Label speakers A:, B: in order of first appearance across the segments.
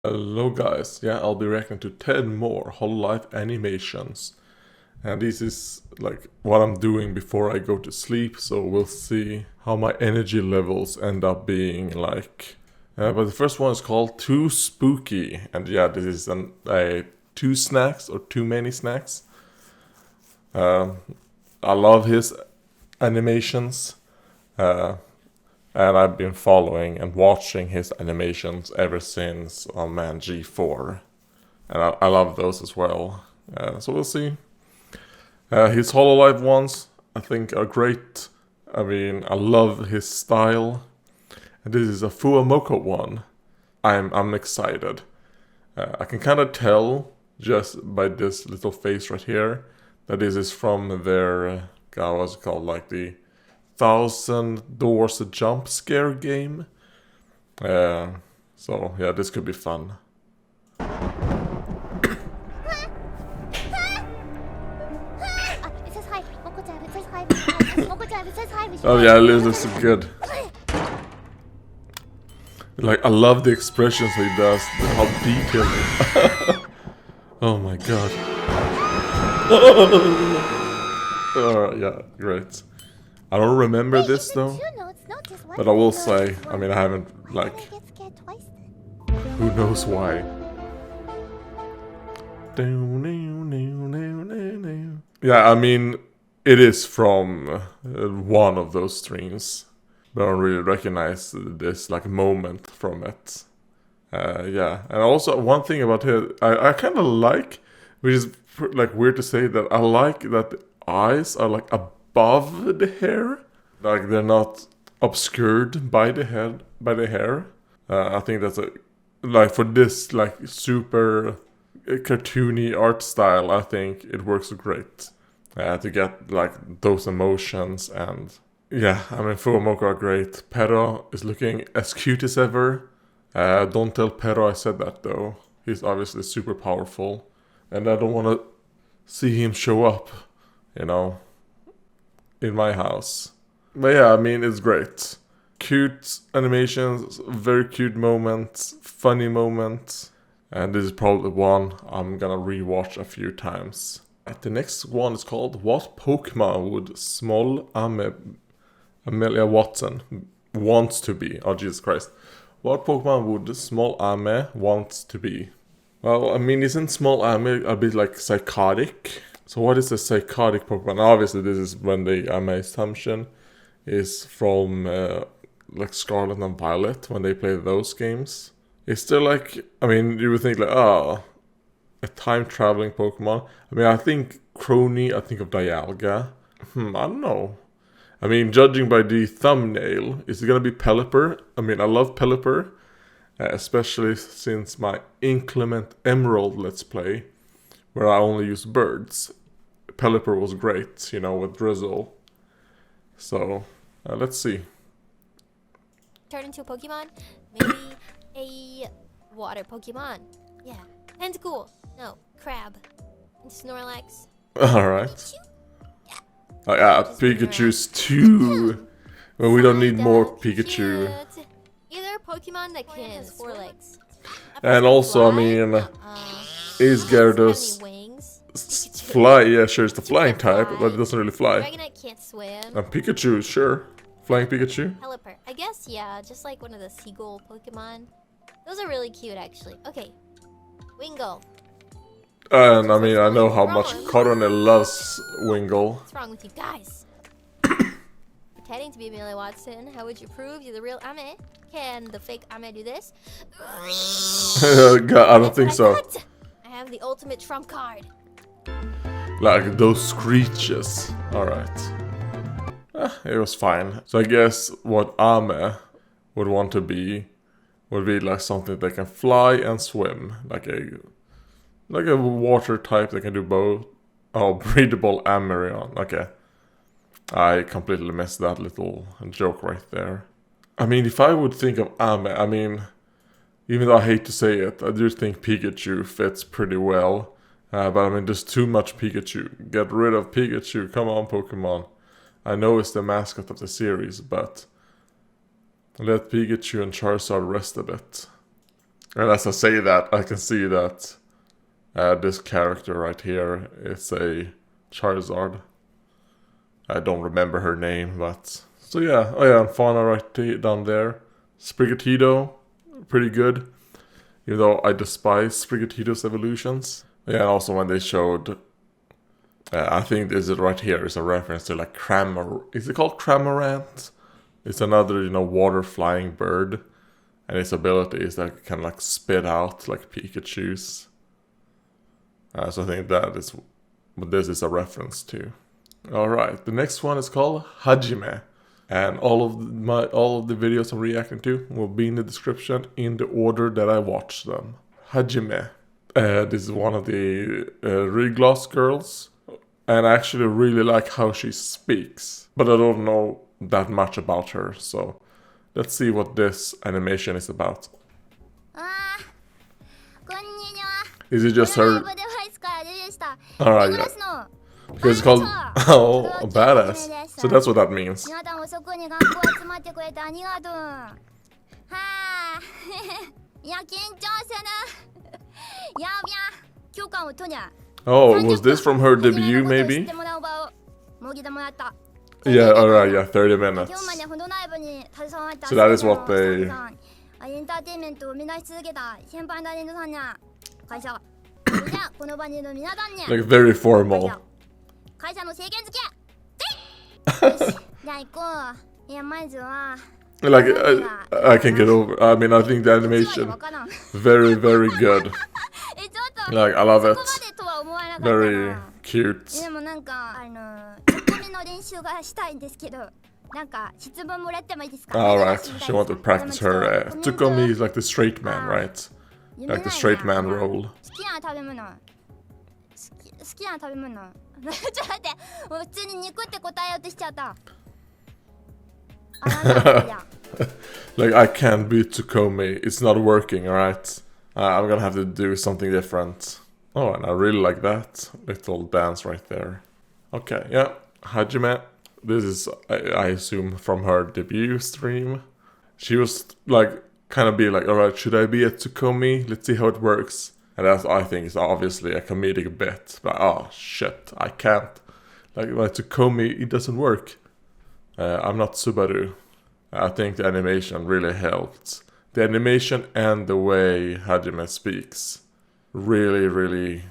A: Hello guys, yeah, I'll be reacting to 10 more Hololive animations. And this is like what I'm doing before I go to sleep, so we'll see how my energy levels end up being like. But the first one is called Too Spooky, and yeah, this is a two snacks or too many snacks. I love his animations. And I've been following and watching his animations ever since, oh man, G4. And I love those as well. So we'll see. His Hololive ones, I think, are great. I mean, I love his style. And this is a Moco one. I'm excited. I can kind of tell just by this little face right here that this is from their, what's it called, like the 1,000 Doors jump scare game. So yeah, this could be fun.
B: It says hi. Moco-chan, it says hi. Moco-chan, it says hi.
A: Oh yeah, this is good. Like, I love the expressions he does, how detailed. Oh my god. Yeah, great. I don't remember this though, but I will say, I mean, I haven't, like, who knows why. Yeah, I mean, it is from one of those streams, but I don't really recognize this, like, moment from it. Yeah, and also one thing about it, I kind of like, which is, like, weird to say, that I like that the eyes are, like, above the hair, like they're not obscured by the hair. I think that's like for this like super cartoony art style. I think it works great to get like those emotions. And yeah, I mean, Moco are great. Pero is looking as cute as ever. Don't tell Pero I said that though. He's obviously super powerful, and I don't want to see him show up, you know, in my house. But yeah, I mean, it's great. Cute animations, very cute moments, funny moments. And this is probably one I'm gonna rewatch a few times. The next one is called What Pokemon Would Smol Ame Amelia Watson Wants to Be? Oh, Jesus Christ. What Pokemon would Smol Ame wants to be? Well, I mean, isn't Smol Ame a bit like psychotic? So what is a psychotic Pokemon? Obviously, this is when my assumption is from like Scarlet and Violet, when they play those games. Is there like, I mean, you would think like, a time-traveling Pokemon. I mean, I think Kronii, I think of Dialga. I don't know. I mean, judging by the thumbnail, is it gonna be Pelipper? I mean, I love Pelipper, especially since my Inclement Emerald Let's Play, where I only use birds. Pelipper was great, you know, with Drizzle. So, let's see.
B: Turn into a Pokemon? Maybe a water Pokemon. Yeah. Tentacool. No. Crab. And Snorlax.
A: Alright. Oh yeah, Pikachu's too. Well, we don't need more Pikachu.
B: Either a Pokemon that can 4 legs.
A: And also, I mean, is Gyarados fly? Yeah, sure, it's the flying type, but it doesn't really fly.
B: Dragonite can't swim.
A: And Pikachu, sure. Flying Pikachu?
B: Pelipper. I guess, yeah, just like one of the seagull Pokemon. Those are really cute, actually. Okay. Wingull.
A: And I mean, I know how much Kronii loves Wingull.
B: What's wrong with you guys? Pretending to be Amelia Watson. How would you prove you're the real Ame? Can the fake Ame do this?
A: God, I don't think so.
B: I have the ultimate trump card.
A: Like those screeches. Alright. It was fine. So I guess what Ame would want to be would be like something that can fly and swim. Like a water type that can do both. Oh, breedable Amarion. Okay. I completely missed that little joke right there. I mean, if I would think of Ame, I mean, even though I hate to say it, I do think Pikachu fits pretty well. But I mean, there's too much Pikachu. Get rid of Pikachu. Come on, Pokemon. I know it's the mascot of the series, but let Pikachu and Charizard rest a bit. And as I say that, I can see that this character right here is a Charizard. I don't remember her name, but... So yeah, oh yeah, and Fauna right down there. Sprigatito, pretty good. Even though I despise Sprigatito's evolutions. Yeah, and also when they showed... I think this is right here is a reference to like Is it called Cramorant? It's another, water flying bird. And its ability is that it can like spit out like Pikachu's. So I think that is what this is a reference to. Alright, the next one is called Hajime. And all of the videos I'm reacting to will be in the description in the order that I watch them. Hajime. This is one of the Regloss girls. And I actually really like how she speaks. But I don't know that much about her, so let's see what this animation is about. Is it just her? Alright, yeah. Because it's called a badass. So that's what that means. Oh, was this from her debut maybe? Yeah, alright, yeah, 30 minutes. So that is what they... like very formal. Like, I can get over. I mean, I think the animation very, very good. Like, I love it. Very cute. Alright, she wants to practice her. Tsukomi is like the straight man, right? Like the straight man role. Like, I can't beat Tsukomi. It's not working, alright? I'm gonna have to do something different. Oh, and I really like that little dance right there. Okay, yeah. Hajime. This is, I assume, from her debut stream. She was like, kind of be like, alright, should I be a Tsukomi? Let's see how it works. And that, I think, is obviously a comedic bit. But, oh, shit, I can't. Like, my Tsukomi, it doesn't work. I'm not Subaru. I think the animation really helped. The animation and the way Hajime speaks really, really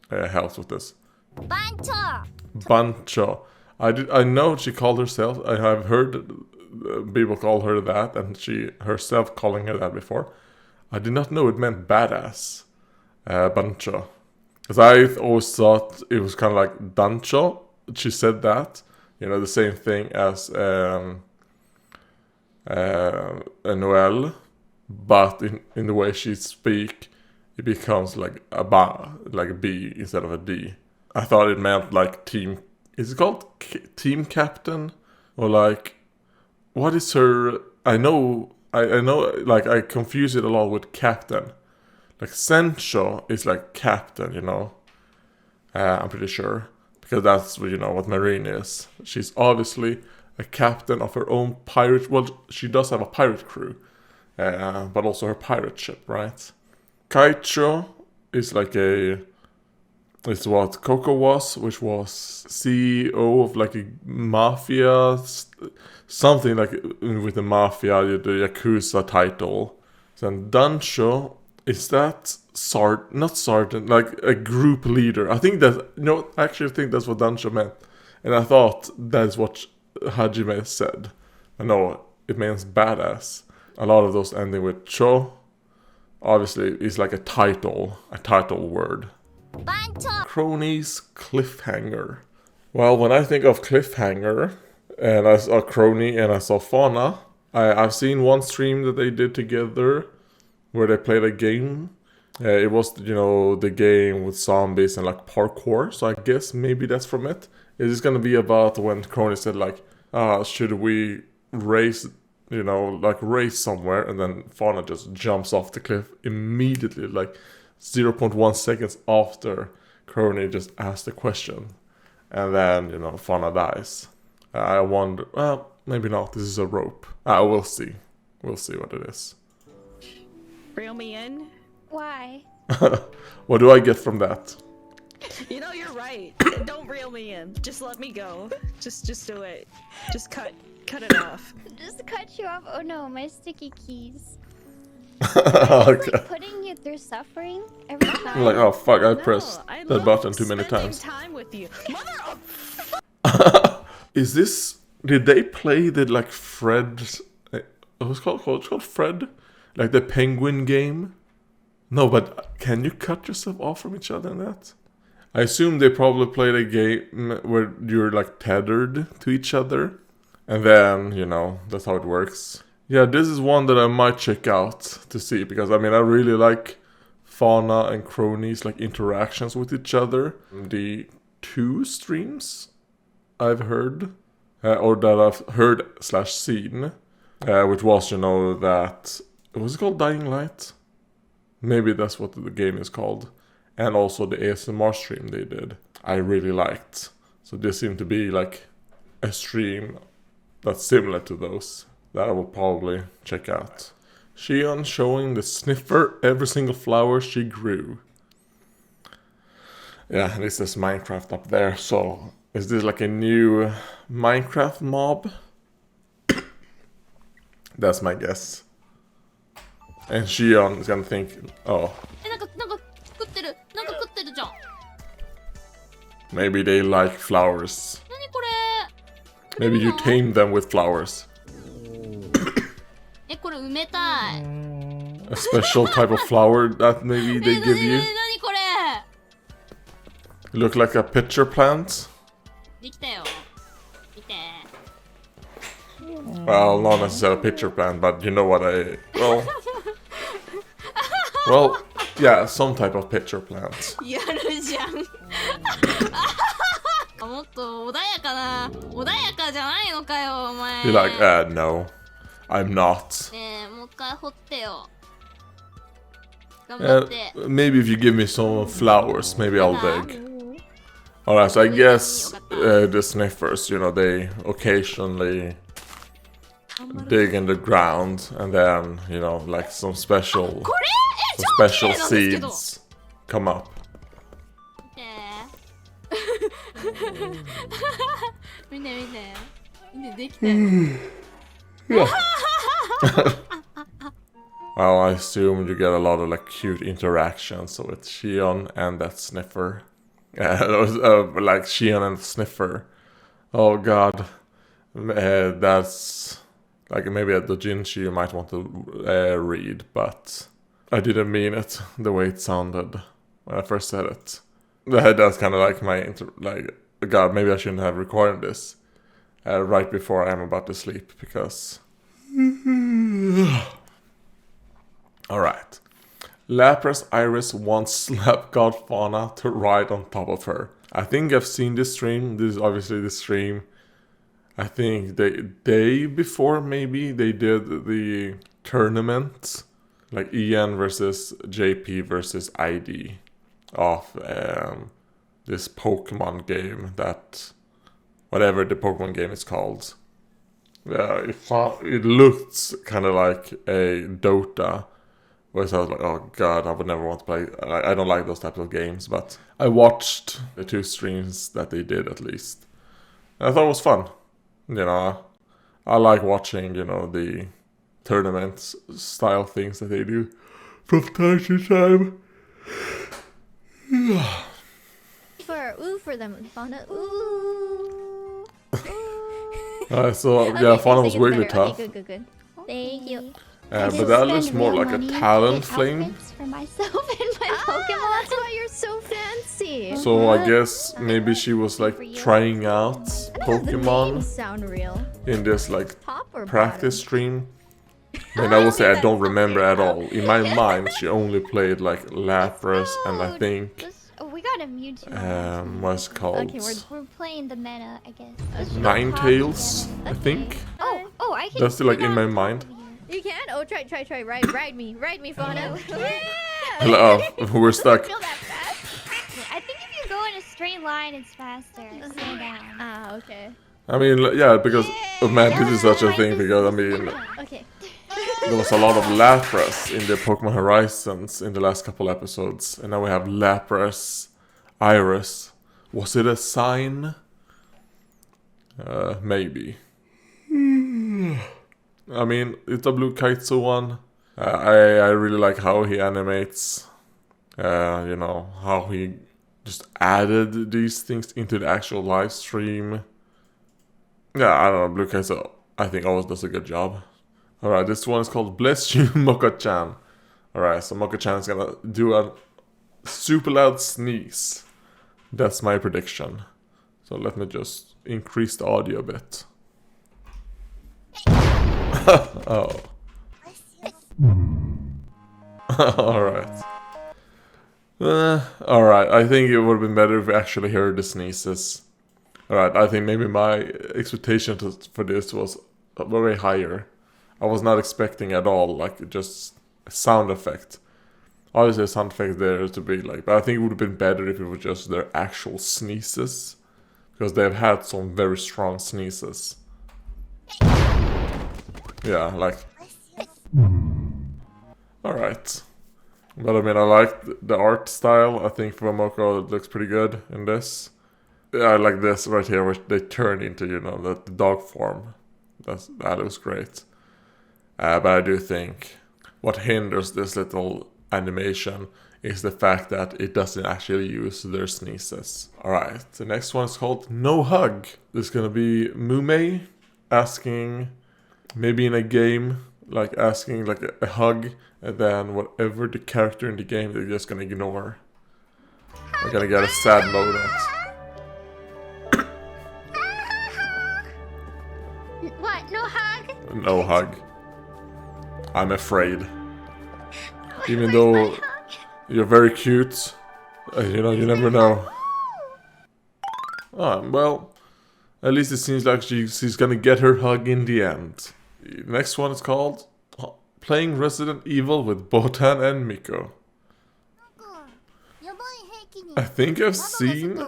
A: helps with this. Bancho. I know she called herself. I have heard people call her that, and she herself calling her that before. I did not know it meant badass. Bancho. Because I always thought it was kind of like Dancho. She said that. The same thing as Noel. But in the way she speak, it becomes like a B instead of a D. I thought it meant like team. Is it called team captain? Or like, what is her? I know. Like, I confuse it a lot with captain. Like Sencho is like captain, I'm pretty sure, because that's what Marine is. She's obviously a captain of her own pirate. Well, she does have a pirate crew. But also her pirate ship, right? Kaicho is like it's what Coco was, which was CEO of like a mafia, something like with the mafia, the Yakuza title. Then Dancho, is that not sergeant, like a group leader. I think that, I actually think that's what Dancho meant. And I thought that's what Hajime said. I know, it means badass. A lot of those ending with cho, obviously, is like a title word. Kronii's Cliffhanger. Well, when I think of Cliffhanger, and I saw Kronii and I saw Fauna, I've seen one stream that they did together, where they played a game. It was, the game with zombies and like parkour, so I guess maybe that's from it. It's gonna be about when Kronii said like, should we race somewhere, and then Fauna just jumps off the cliff immediately, like 0.1 seconds after Kronii just asked the question. And then, Fauna dies. I wonder, well, maybe not, this is a rope. We'll see. We'll see what it is.
C: Reel me in.
B: Why?
A: What do I get from that?
C: You know, you're right. Don't reel me in. Just let me go. Just do it. Just cut it off.
B: Just cut you off. Oh no, my sticky keys.
A: Okay.
B: Like putting you through suffering every time.
A: I'm like, oh fuck, I
C: No,
A: pressed
C: I
A: that
C: love
A: button too many
C: spending
A: times.
C: time with you. Mother of...
A: Is this? Did they play the like Fred? What's called Fred? Like the penguin game? No, but can you cut yourself off from each other in that? I assume they probably played a game where you're like tethered to each other, and then you know that's how it works. Yeah, this is one that I might check out to see because I mean I really like Fauna and Kronii's like interactions with each other. The 2 streams I've heard, or that I've heard / seen, which was, you know, that... Was it called Dying Light? Maybe that's what the game is called. And also the ASMR stream they did. I really liked. So this seemed to be like a stream that's similar to those that I will probably check out. Shion showing the Sniffer every single flower she grew. Yeah, this is Minecraft up there, so is this like a new Minecraft mob? That's my guess. And Shion is gonna think, oh,
D: なんか食ってるじゃん。
A: maybe they like flowers.
D: 何これ？
A: Maybe you tame them with flowers.
D: これ埋めたい。
A: A special type of flower that maybe they give you.
D: 何これ？
A: Look like a pitcher plant.
D: できたよ。見て。
A: Well, not necessarily a pitcher plant, but you know what I... Well, yeah, some type of pitcher plant.
D: やるじゃん。もっと穏やかじゃないのかよお前。
A: You're like, no, I'm not.
D: ねえもう一回掘ってよ。頑張って。
A: Maybe if you give me some flowers, maybe I'll dig. Alright, so I guess the Sniffers, you know, they occasionally dig in the ground and then, you know, like some special seeds come up.
D: 見てできたよ。
A: Well, I assume you get a lot of like cute interactions with Shion and that Sniffer. Like Shion and Sniffer. Oh god. That's like maybe a doujinshi you might want to read, but I didn't mean it the way it sounded when I first said it. That's kind of like my god, maybe I shouldn't have recorded this right before I'm about to sleep because... Alright. Lapras IRyS wants Slap God Fauna to ride on top of her. I think I've seen this stream. This is obviously the stream. I think the day before maybe they did the tournament. Like Ian versus JP versus ID of this Pokemon game that... Whatever the Pokemon game is called. Yeah, it looked kind of like a Dota. Whereas I was like, oh god, I would never want to play. I don't like those types of games, but I watched the 2 streams that they did at least. And I thought it was fun. You know, I like watching, you know, the tournament style things that they do from time to time.
B: For them, Fauna. Ooh.
A: So yeah, Fauna was really tough.
B: Okay, good. Thank you.
A: But that looks more like a talent flame.
B: For myself and my Pokemon. That's why you're so fancy.
A: So I guess maybe she was like trying out Pokemon
B: Sound real.
A: in this like
B: Top or
A: practice stream. And I will say I don't remember at all. In my mind, she only played like Lapras and I think
B: we got a Mewtwo.
A: what's it called?
B: Okay, we're playing the meta, I guess.
A: Ninetales, I think.
B: Oh, I can.
A: That's still like in my mind.
B: You can? Oh, try. Ride me, Fauna. Yeah.
A: Hello, we're stuck.
B: Feel that fast? I think if you go in a straight line, it's faster. Slow down. Ah, okay.
A: I mean, yeah, because oh man, this is such a thing because I mean,
B: Okay.
A: there was a lot of Lapras in the Pokemon Horizons in the last couple episodes, and now we have Lapras, IRyS. Was it a sign? Maybe. I mean, it's a Blue Kaitsu one. I really like how he animates. You know, how he just added these things into the actual live stream. Yeah, I don't know, Blue Kaitsu, I think always does a good job. Alright, this one is called Bless You, Moco-chan. Alright, so Moco-chan is gonna do a super loud sneeze. That's my prediction. So let me just increase the audio a bit. Oh. Alright. Alright, I think it would have been better if we actually heard the sneezes. Alright, I think maybe my expectation for this was very higher. I was not expecting at all, like, just a sound effect. Obviously a sound effect there to be like, but I think it would have been better if it was just their actual sneezes. Because they've had some very strong sneezes. Yeah, like... Alright. But I mean, I like the art style. I think for Moco it looks pretty good in this. Yeah, I like this right here, which they turn into, you know, the dog form. That looks great. But I do think what hinders this little animation is the fact that it doesn't actually use their sneezes. Alright, the next one is called No Hug. This is gonna be Mume asking, maybe in a game, like asking like a hug, and then whatever the character in the game they're just gonna ignore. We're gonna get a sad moment.
D: What? No hug?
A: No hug. I'm afraid. Even though you're very cute, you know, you never know. Oh, well, at least it seems like she's gonna get her hug in the end. The next one is called Playing Resident Evil with Botan and Miko. I think I've seen...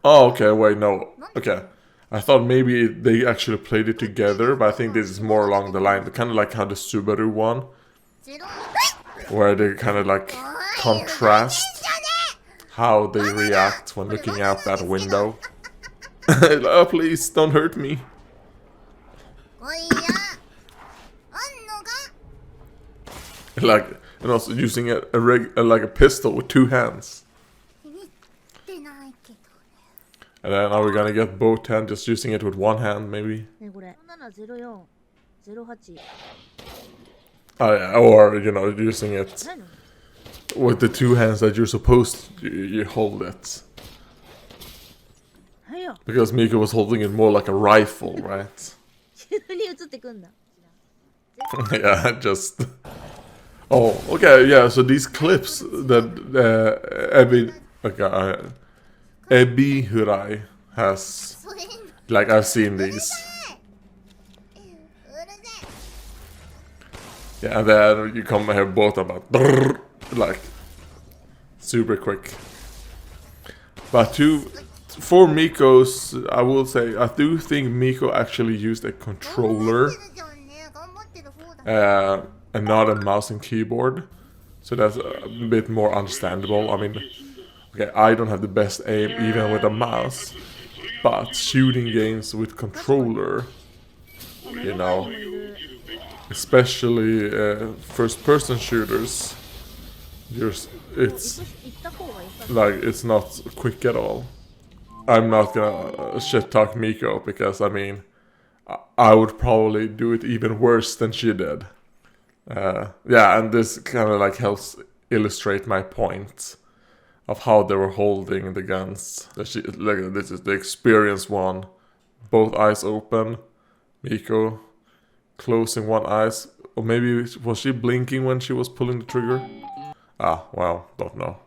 A: Oh, okay, wait, no. Okay. I thought maybe they actually played it together, but I think this is more along the line. Kind of like how the Subaru one, where they kind of like contrast how they react when looking out that window. Oh, please, don't hurt me. Like, and also using like a pistol with two hands. And then are we gonna get Botan just using it with one hand, maybe? Oh yeah, or, you know, using it with the two hands that you're supposed to, you hold it. Because Miko was holding it more like a rifle, right? Yeah, just... Oh, okay, yeah, so these clips that Ebi Hurai has, like, I've seen these. Yeah, and then you come here both about, like, super quick. But for Miko's, I will say, I do think Miko actually used a controller. And not a mouse and keyboard, so that's a bit more understandable. I mean, okay, I don't have the best aim even with a mouse, but shooting games with controller, you know, especially first-person shooters, it's like, it's not quick at all. I'm not gonna shit talk Miko, because I mean, I would probably do it even worse than she did. Yeah, and this kind of like helps illustrate my point of how they were holding the guns. Like, this is the experienced one, both eyes open. Miko closing one eye, or maybe was she blinking when she was pulling the trigger? Ah, well, don't know.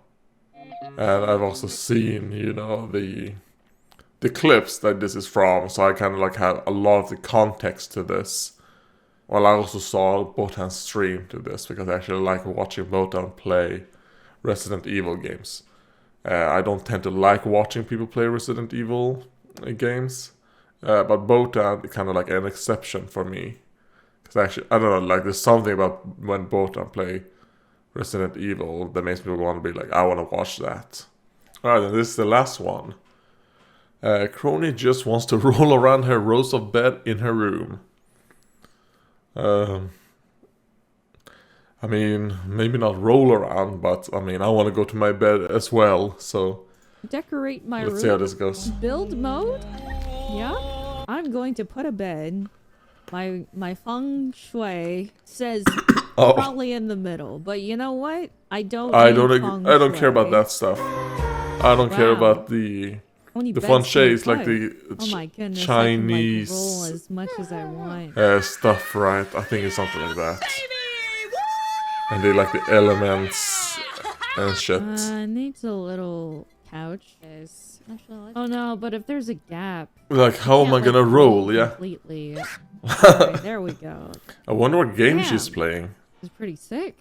A: And I've also seen, you know, the clips that this is from, so I kind of like have a lot of the context to this. Well, I also saw Botan stream to this, because I actually like watching Botan play Resident Evil games. I don't tend to like watching people play Resident Evil games, but Botan is kind of like an exception for me. Because actually, I don't know, like there's something about when Botan play Resident Evil that makes me want to be like, I want to watch that. Alright, and this is the last one. Kronii just wants to roll around her rows of bed in her room. I mean, maybe not roll around, but I mean, I want to go to my bed as well, so
E: Decorate my room.
A: let's see how this goes.
E: Build mode? Yeah. I'm going to put a bed. My feng shui says
A: Oh,
E: probably in the middle, but you know what? I don't
A: care about that stuff. I don't care
E: Wow.
A: about the
E: Many
A: feng
E: beds
A: shui
E: can
A: is like
E: put?
A: the
E: Oh my goodness,
A: Chinese
E: I can, like, roll as much as I want.
A: stuff, right? I think it's something like that. And they like the elements and shit.
E: Needs a little couch. Oh no, but if there's a gap,
A: Like, how am I
E: can't,
A: gonna
E: like,
A: roll? Yeah.
E: completely. Alright, there we go.
A: I wonder what game
E: Damn.
A: she's playing.
E: It's pretty sick.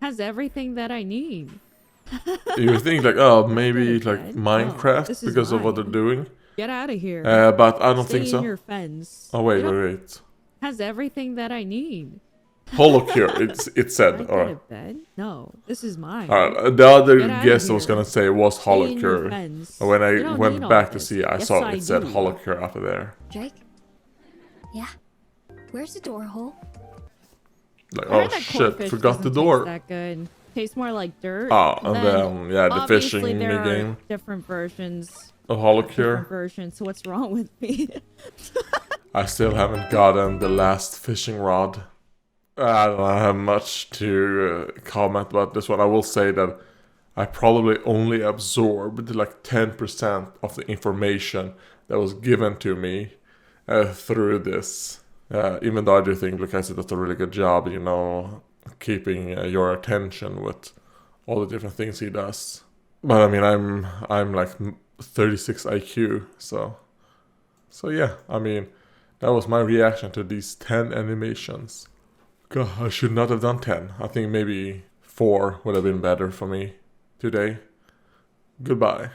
E: Has everything that I need.
A: You think like, oh, maybe
E: Get it,
A: like
E: bud.
A: Minecraft
E: this is
A: because of what they're
E: mine.
A: doing.
E: Get out of here.
A: But I don't
E: Stay
A: think
E: in
A: so.
E: your fence.
A: Oh wait,
E: You know,
A: wait.
E: has everything that I need.
A: Holocure. It
E: I
A: said.
E: got
A: Alright.
E: a bed. No, this is mine.
A: Alright. The other
E: Get outta
A: guess I was
E: here.
A: gonna say was
E: Stay in your
A: Holocure.
E: fence.
A: And when
E: You
A: I
E: don't
A: went
E: need all
A: back to
E: this.
A: see, I
E: Yes,
A: saw
E: I
A: it said
E: do.
A: Holocure after there.
B: Drake? Yeah? Where's the door hole?
A: Like,
E: I heard
A: oh
E: that
A: shit,
E: cornfish
A: forgot the
E: doesn't
A: door.
E: Taste that good. Tastes more like dirt.
A: Oh, and then yeah, the
E: obviously
A: fishing
E: there are
A: game
E: different versions.
A: of
E: Different
A: Holocure.
E: versions. So what's wrong with me?
A: I still haven't gotten the last fishing rod. I don't have much to comment about this one. I will say that I probably only absorbed like 10% of the information that was given to me through this. Even though I do think Lucas does a really good job, you know, keeping your attention with all the different things he does. But I mean, I'm like 36 IQ, so yeah. I mean, that was my reaction to these 10 animations. God, I should not have done 10. I think maybe 4 would have been better for me today. Goodbye.